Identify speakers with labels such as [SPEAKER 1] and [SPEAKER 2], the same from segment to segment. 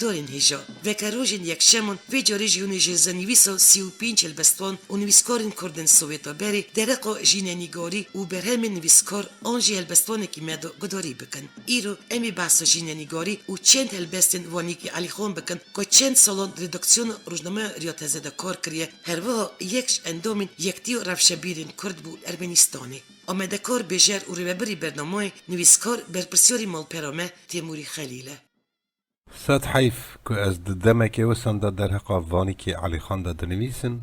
[SPEAKER 1] گدارین هیجا و که روژین یک شمون و جاری جیونی جزنویس و 35 البستوان و نویسکارین کردن سویتا بری درقا جیننیگاری و برهم نویسکار آنجی البستوان که مدو گداری بکن. ایرو امی بحث جیننیگاری و چند البستن وانیکی علی خون بکن که چند سالان ردکسیون روزنامه ریاضه کار کریه هر وها یکش اندامین یکتیو رفشبیرین کرد بود ارمنستانی. آمده کار بجر و ریبری برنامه نویسکار برپرسیاری مالپرامه تیموری خلیله.
[SPEAKER 2] صد حیف که از دمکی وسنده در حق وانی که علی خان دا نویسن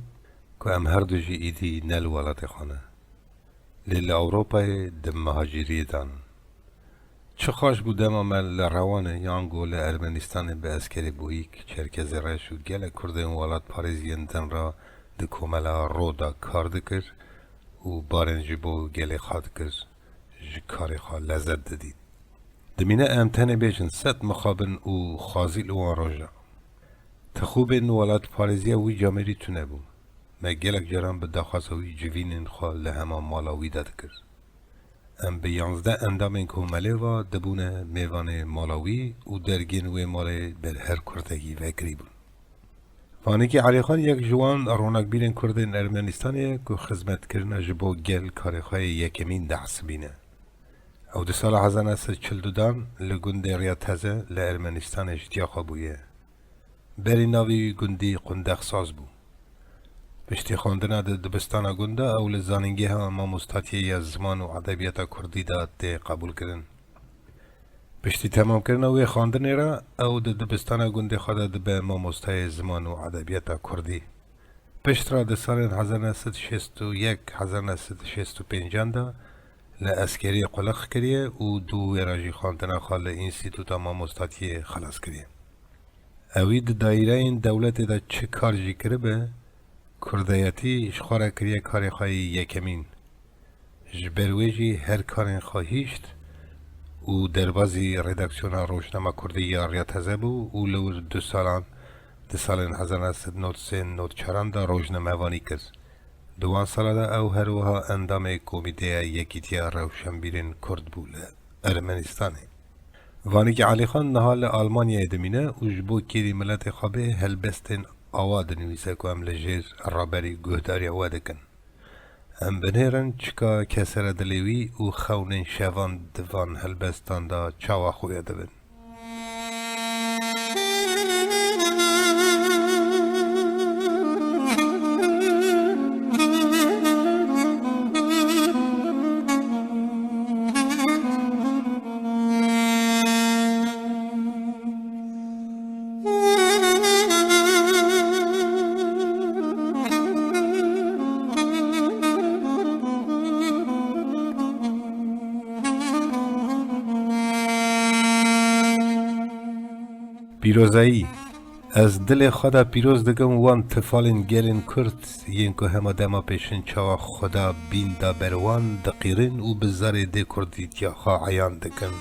[SPEAKER 2] که ام هر دو جی ایدی نل ولات خانه لیل اوروپای دم مهاجری دان چه خوش بودم عمل روانه یانگو لارمنستان به اسکری بویک چرکز رش و گل کرده ولات پاریزین دن را دکوملا رودا کار دکر و بارنجی بو گل خاد کر جکاری خواه لذت دادید دمینه امتنه بیشن ست مخابن و خازیل و روژا تخوب این ولات پاریزیا وی جامری تونه بو ما گلک جران به دخواستوی جوینین خواه لهما مالاوی داد کرد ام به 11 اندام این کومله و دبونه میوان مالاوی و درگین و ماله بر هر کردگی وگری بون وانی که علی خان یک جوان رونق بیرین کردن ارمنستانیه که خدمت کرنه جبو گل کارخواه یکمین دست بینه او ده سال 1942 لگنده ریاتزه لارمنستان اشتیاقا بویه بری ناوی گندی قندق ساز بو پشتی خواندن ده دبستان گنده او لزاننگی ها ما مستطیعی از زمان و ادبیات کردی داد ده قبول کردن پشتی تمام کردن اوی خواندن را او ده دبستان گنده خواده ده به ما مستطیع زمان و ادبیات کردی پشت را ده سال 1961 1965 ده لعسکری قلق کریه و دو راجی خواندن خال انستیتوت ما مستطیع خلاص کریه اوی ده دایره این دولت ده چه کار جی کرده به کردایتی اشخوره کریه کاری خواهی یکمین جبرویجی هر کارین خواهیشت و دربازی ردکسیون روشنامه کردی یا ریاتزه بو و لور دو سالان ده سالین 1993 ده روشنامه وانی کرد دوان ساله ده او هر وها اندام کمیته یکیتیا روشنبیرین کرد بول ارمنستانه وانی که علی خان نهال آلمانیا دمینه و جبو کیری ملت خوابه هلبستن آواد نویسه که ام لجیر رابری گهداری آواده کن ام بنهرن چکا کسر دلیوی و خونین شوان دوان هلبستان دا چاوا خویا دبن پیروزایی از دل خدا پیروز دگم وان تفالین گلین کرد ین که همه دما پیشن چوا خدا بین دا بروان دقیرین و بزار ده کردیت یا خواه عیان دکن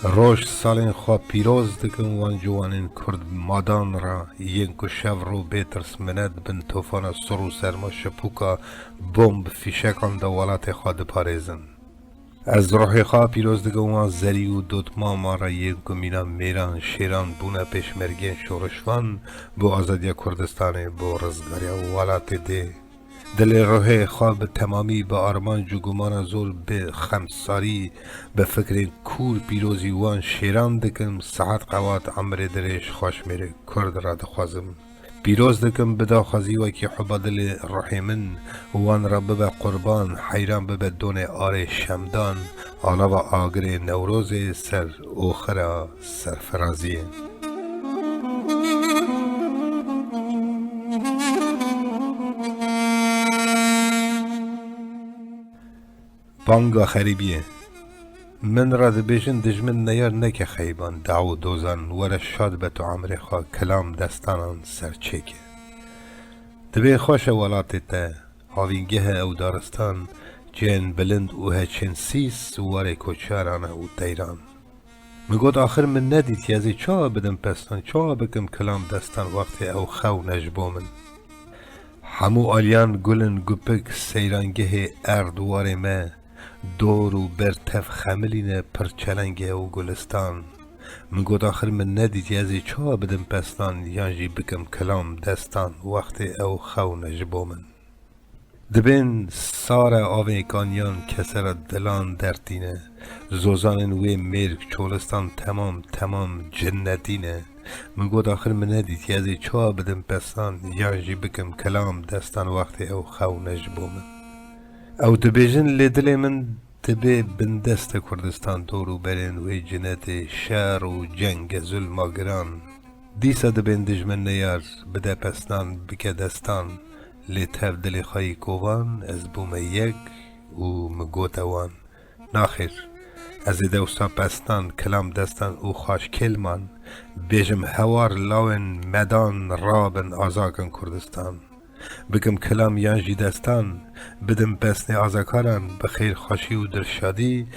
[SPEAKER 2] روش سالین خواه پیروز دکن وان جوانین کرد مادان را ین که شو رو بیترس مند بن توفان سرو سرما شپوکا بومب فیشکان دا ولات خواه دپاریزن از روح خواه پیروز دگه وان زری و دوتما مارا یک گمینا میران شیران بونه پیشمرگین شورشوان بو آزادی کردستان بو رزگاری و ولات ده دل روح خواه به تمامی به آرمان جگومان زول به خمساری به فکر کور پیروزی وان شیران دکم ساعت قوات عمر درش خوش میره کرد را دخوازم پیروز دکم بدا خوازی و که حبا دل روحی من وان را ببه قربان حیران ببه دون آر شمدان آلا و آگر نوروز سر اوخرا سرفرازیه بانگا خریبیه من را دبیجن دجمن نیار نکه خیبان دعو دوزن ور شاد به تو عمر خواه کلام دستانان سرچکه دبی خوش ولات تا هاوینگه او دارستان جن بلند و هچن سیس ور کوچارانه و تیران میگود آخر من ندید یزی چا بدم پستان چا بکم کلام دستان وقت او خو نجبو من همو آلیان گلن گپک سیرانگه اردوار ما دور و برتف خملین پرچلنگ او گلستان من گود آخر من ندید یزی چا بدم پستان یانجی بکم کلام دستان وقت او خو نجبو من دبین سار آوی کانیان کسر دلان درتینه زوزان وی مرگ چولستان تمام جنتینه من گود آخر من ندید یزی چا بدم پستان یانجی بکم کلام دستان وقت او خو نجبو من او دبیجن لدل من تبی بندست کردستان دورو برین وی جنت شهر و جنگ ظلم گران دیسا دبین دجمن نیار بده پستان بکه دستان لی تف دلی خواهی کوان از بوم یک و مگوتوان ناخیر از دوستا پستان کلام دستان او خاش کلمان بیجم هوار لاون مدان رابن آزاکن کردستان بگم کلام یانجی دستان بدم پسن آزاکاران بخیر خوشی و درشادی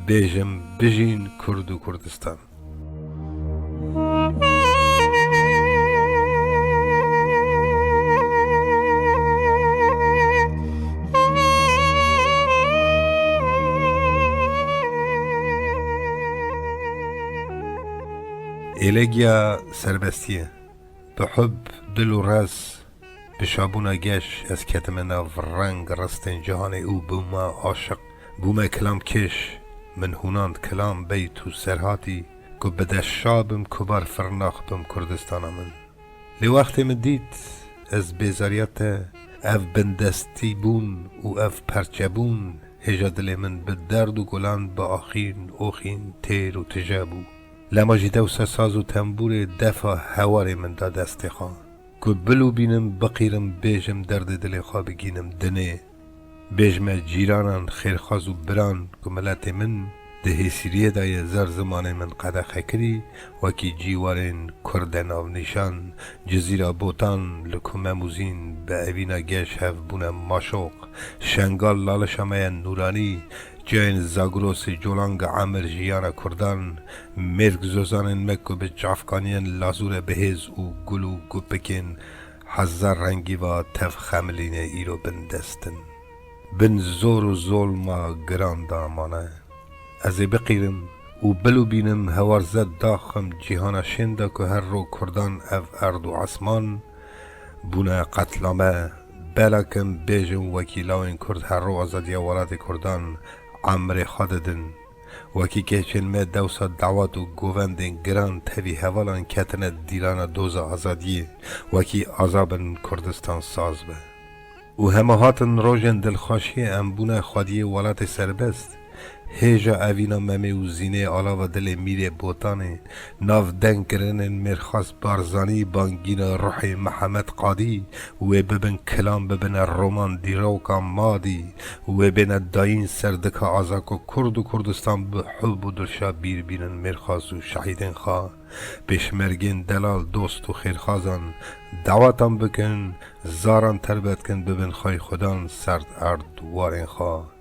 [SPEAKER 2] بیجم بجین کرد و کردستان ایلگیا سربستیه به حب دل و راز بشابونا گش از کتمنا رنگ رستن جهان او بوما عاشق بوما کلام کش من هوناند کلام بیت و سرهاتی که بده شابم کبار فرناخ بم کردستان من لی وقتی من دید از بیزاریت اف بندستی بون و اف پرچبون هجا دل من به درد و گلان با آخین اوخین تیر و تجابو لما جیده و ساز و تنبور دفع هوار من دا دست خواه که بلو بینم بقیرم بیجم درد دل خواه بگینم دنه بیجم جیرانان خیرخواز و بران که ملت من ده سیریه دای زر زمان من قدخه کری وکی جیوارین کردن آو نشان جزیره بوتان لکم موزین به اوینا گش هف بونم ماشوق شنگال لالشامه نورانی جاین زاگروس جولانگ عمر جیانا کردان مرگ زوزان مکو به جافکانین لازور بهز و گلو گپکین هزار رنگی و تف خملین ایرو بندستن بن زور و ظلما گران دامانه از بقیرم و بلو بینم هوار زد داخم جیهانا شنده که هر رو کردان اف ارد و عثمان بونه قتلامه بلکم بیجم وکیلاوین کرد هر رو آزادی ولاد کردان عمر خاددن وکی که چنمه دوسا دعوت و گووندن گران توی حوالان کتن دیران دوز آزادی وکی عذابن کردستان ساز به و همه هاتن روژن دلخوشی امبونه خادی ولات سربست هیجا اوینا ممی و زینه آلا و دل میره بوتانه ناف دن کرنن مرخص بارزانی بانگین روح محمد قادی و ببن کلام ببن رومان دیروکا مادی و ببن داین سردک آزاک و کرد و کردستان به حب و درشا بیر بینن مرخص و شهیدن خواه بشمرگین دلال دوست و خیرخوازان دعوتان بکن زاران تربت کن ببن خواهی خودان سرد ارد وارن خواه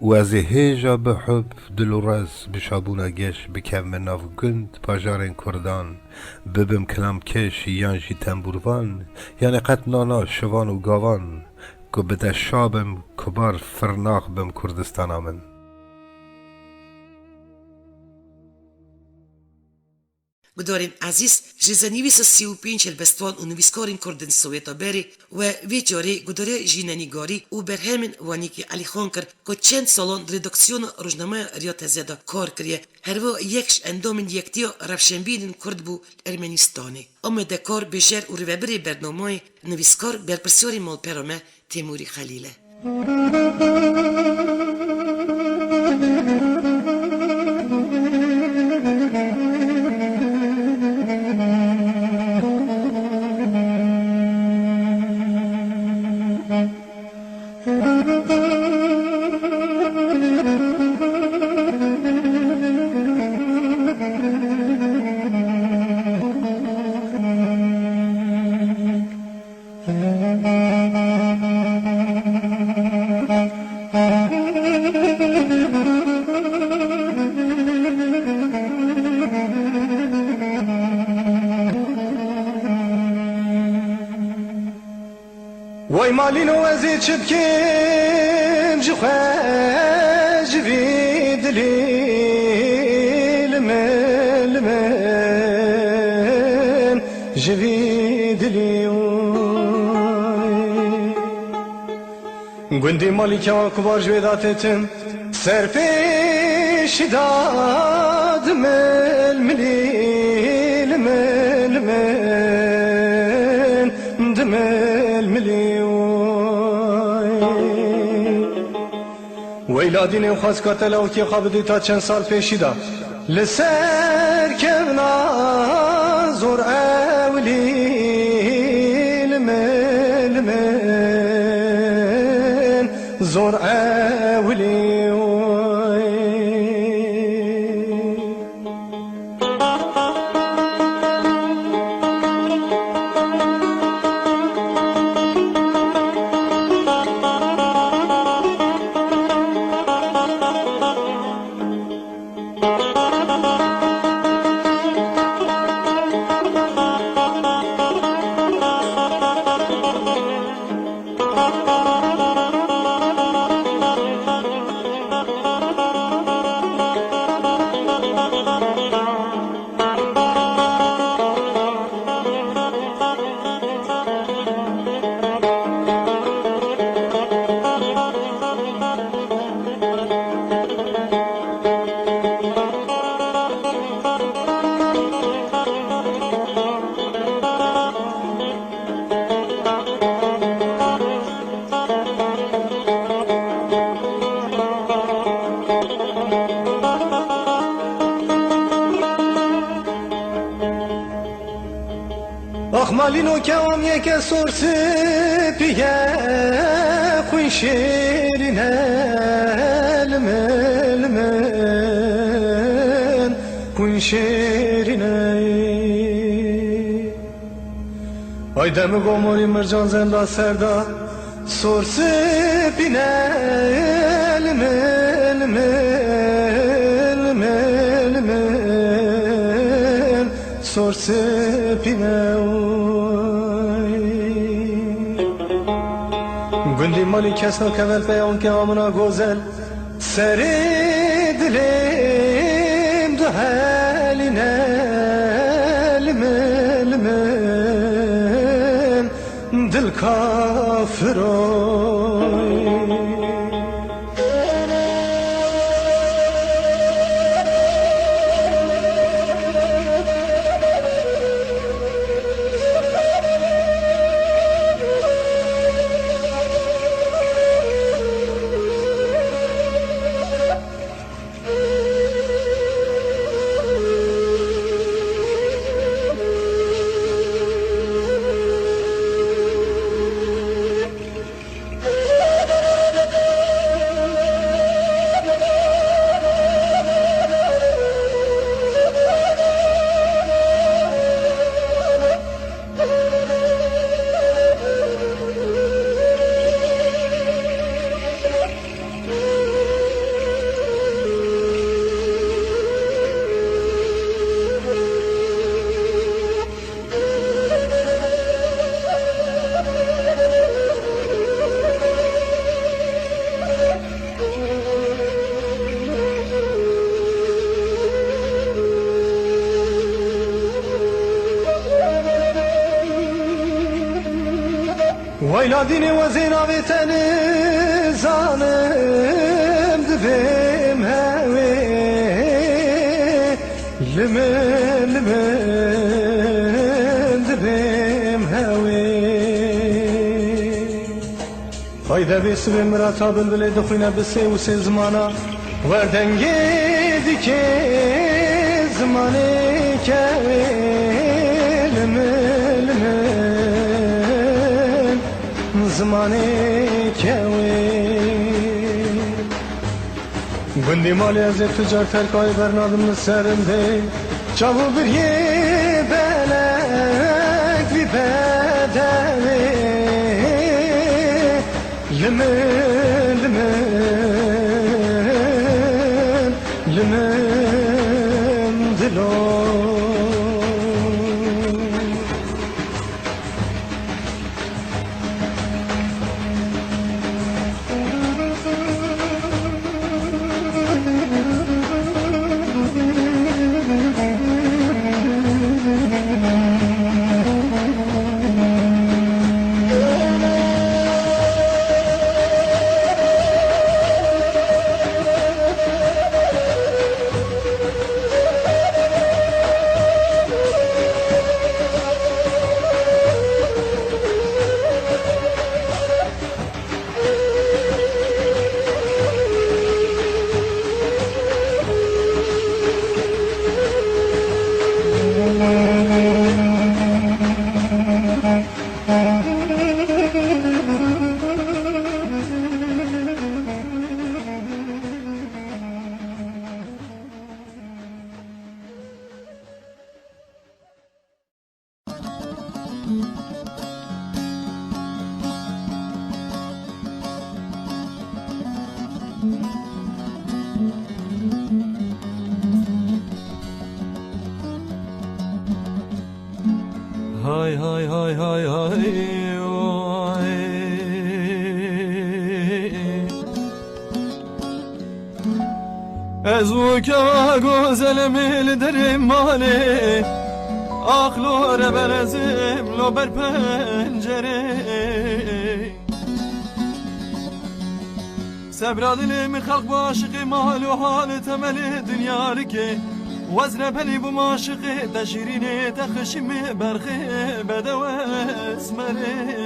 [SPEAKER 2] و از هیجا به حب دل و رز بشابونا گش بکم ناف گند پاجارن کردان ببم کلام کش یانجی تنبوروان یعنی قط نانا شوان و گاوان که بده شابم کبار فرناخ بم کردستان آمن
[SPEAKER 1] Gdorên ezîz ji zenîvîsa 35 helbestvan û nivîskarên Kurdên Soweta Berê we vê carê gudare jînenîgarî û berhemên wanîkî Elîxan kir ku çend salan redaksyona Rojnameya Riya Teze de kar kiriye herva yek ji endamên yektiya revşenbînên Kurd bû Ermenistanê. Amedekar bêjer û rêveberê bernamayê nivîskar berpirsyarê malpera me Temûrî Xelîl e.
[SPEAKER 3] وای مالین و ازی چبکیم جخواه جوی دلیل مل من جوی دلیوی گندی مالی که کبار جویداتتن سر پیش داد مل ملیل مل من دمل ملیوی ویلادین و خواست کتلا و کی خوابدی تا چند سال پیشی دا لسر کبنا زور اولی لمن زور اولی مالینو که ام یک سورس پیه خوی شیرین المن خوی شیرین ای دم گموری مرجان زنده سردا سورس پینه المن سورس پینه گندی مالی کس نکول پیان که آمنا گوزل سر دلیم دو حالینه لمن دل کافروی ویلادین وزین آویتن زانم دبیم هوی لمن دبیم هوی hayda besi ve mırata bülbüle dokuyna bese u se zmana verdenge dike zmane kewe zmane kewe Gundi mali az tüccar terkay bernadım serinde çavu bir ye belek bir bedeli لمن دلو
[SPEAKER 4] hay hay hay hay hay ازوك غزل مل در ماله آخلو را برزم لو بر پنجره سبرا دلم خلق باشق مال و حال تمل دنیا لکه وزن بلی بو ماشقه تشیرین تخشیم برخه بدو اسمره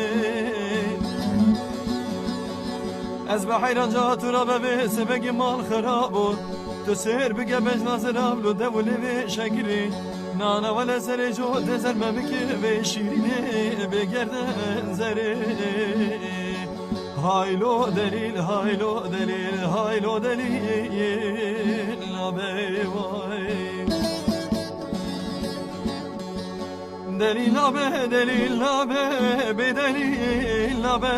[SPEAKER 4] از بحیران جا تو را به سبگ مال خرابو تو سر بگه بج ناظر آبلو دوله به شکری نانا ولا سر جو دزر ممکه به شیرینه بگردن زره هایلو دلیل هایلو دلیل هایلو دلیل نبی وای دلیل نبی دلیل نبی بدلیل نبی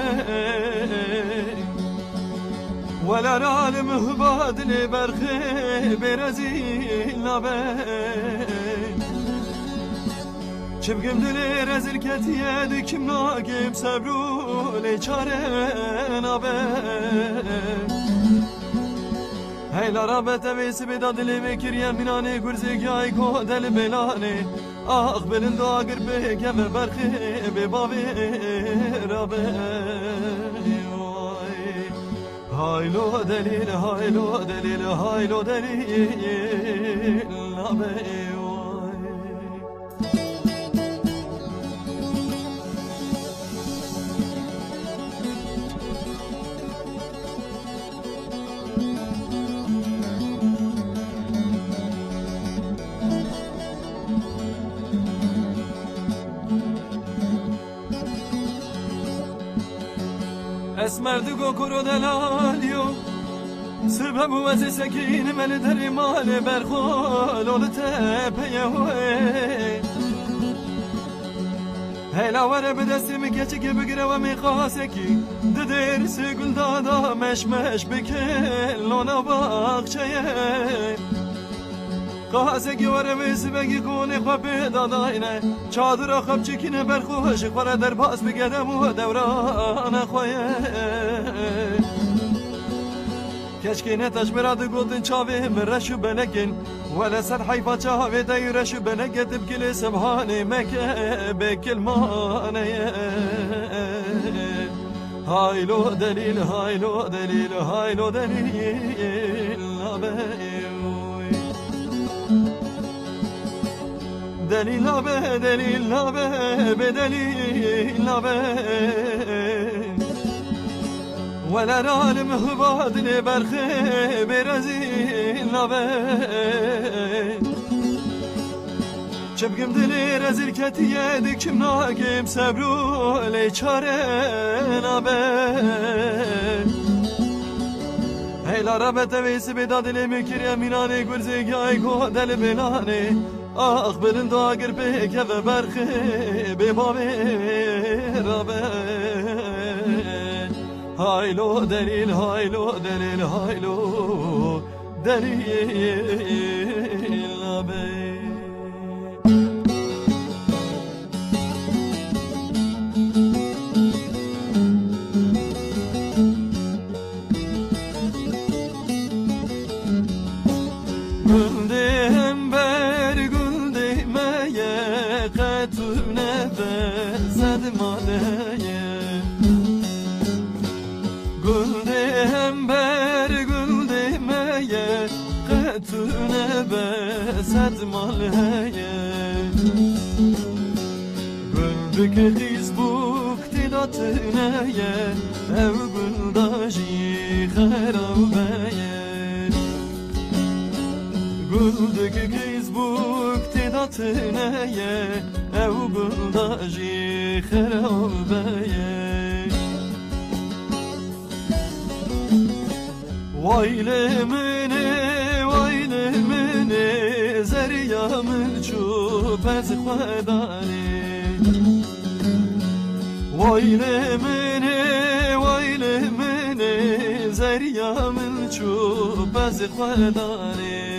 [SPEAKER 4] ولا رالم هبادني برخي برزيل نبي چبگم دل رزل کتیه کم ناگم صبرو لیچاره نبه هیلا رابط ویسی بدا دلی بکریم بینانه گرزی گای کو دل بلانه آخ بلند آگر بگم برخی ببابی رابه هایلو دلیل هایلو دلیل هایلو دلیل نبه اسمردگو کرو دلالیو سبب وز سکین مل در مال برخال اول تپه هوی هیلا وره به دستی میکچی که بگیره و میخواسته کی درس گل دادا مشمش بکن لونا باقچه قاسه کی وره بیسی بگی کنه خواه داداینه چادر خواب چکینه برخوش خوره در باز بگدم و دوران خواه کشکی نتاش براد گلدن چاوه مرشو بلگن ولا سر حیفا چاوه دیرشو بلگت بکل سبحانه مکه بکلمانه هایلو دلیل هایلو دلیل هایلو دلیل دلیل نبه دلیل نبه بدلیل نبه ولا رالم هبادني برخي برزيل نبه چبگم دلی رزیل کتیه دکم ناگم صبرو لیچاره نبه هیلا ربط ویسی بیدا دلی مکری امینانه گرزی گای کو دل بلانه آخ بلند آگر بکه و برخه ببابه ربه هایلو دلیل هایلو دلیل هایلو دلیل نبه Güldüm ber güldüm ye katune benzedim aleye Güldüm ber güldüm ye katune benzedim aleye Güldük kız bukti datine ye ev güldaji harabeye Güldük kız bukti datine ye ev güldaji harabeye Vaylemine zeryamın çup ez xvedane Vaylemine zeryamın çup ez xvedane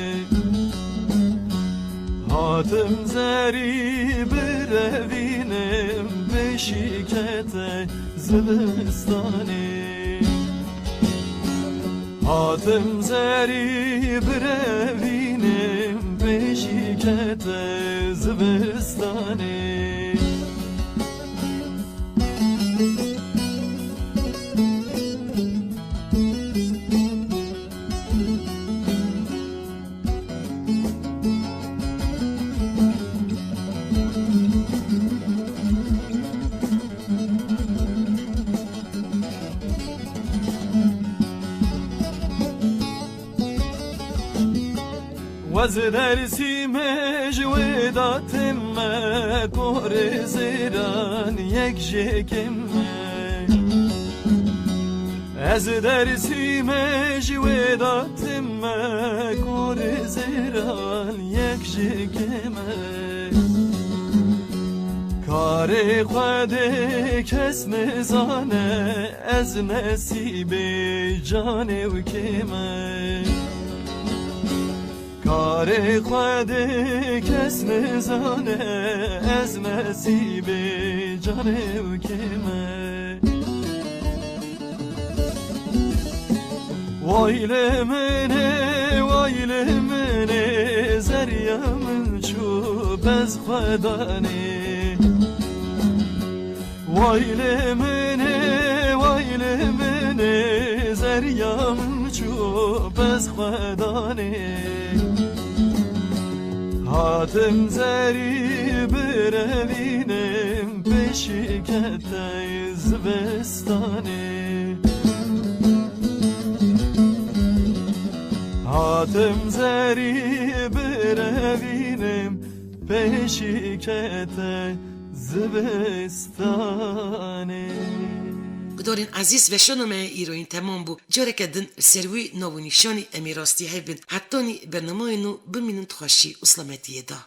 [SPEAKER 4] Hatım zeri bir برevinem beşikete zivistani Hatım zeri برevinem beşikete zivistani وزدرسي مجوداتم كور زيران يكجيكم از درسی مجوداتم كور زيران يكجيكم کار خود کس مزانه از نصیب جان و کمه کار خود کس نزانه از نصیب جان و کمه وایل منه زریم چوب از خدانه وایل منه زریم چوب از خدانه هاتم زری برevinem beşikete zivistane هاتم زری برevinem beşikete zivistane
[SPEAKER 1] گدارین عزیز و شنومه ایروین تمام بو جاره کدن سروی نوو نیشانی امی راستی هی بین حتانی برنامه نو بمینن تخاشی اسلامتیه دا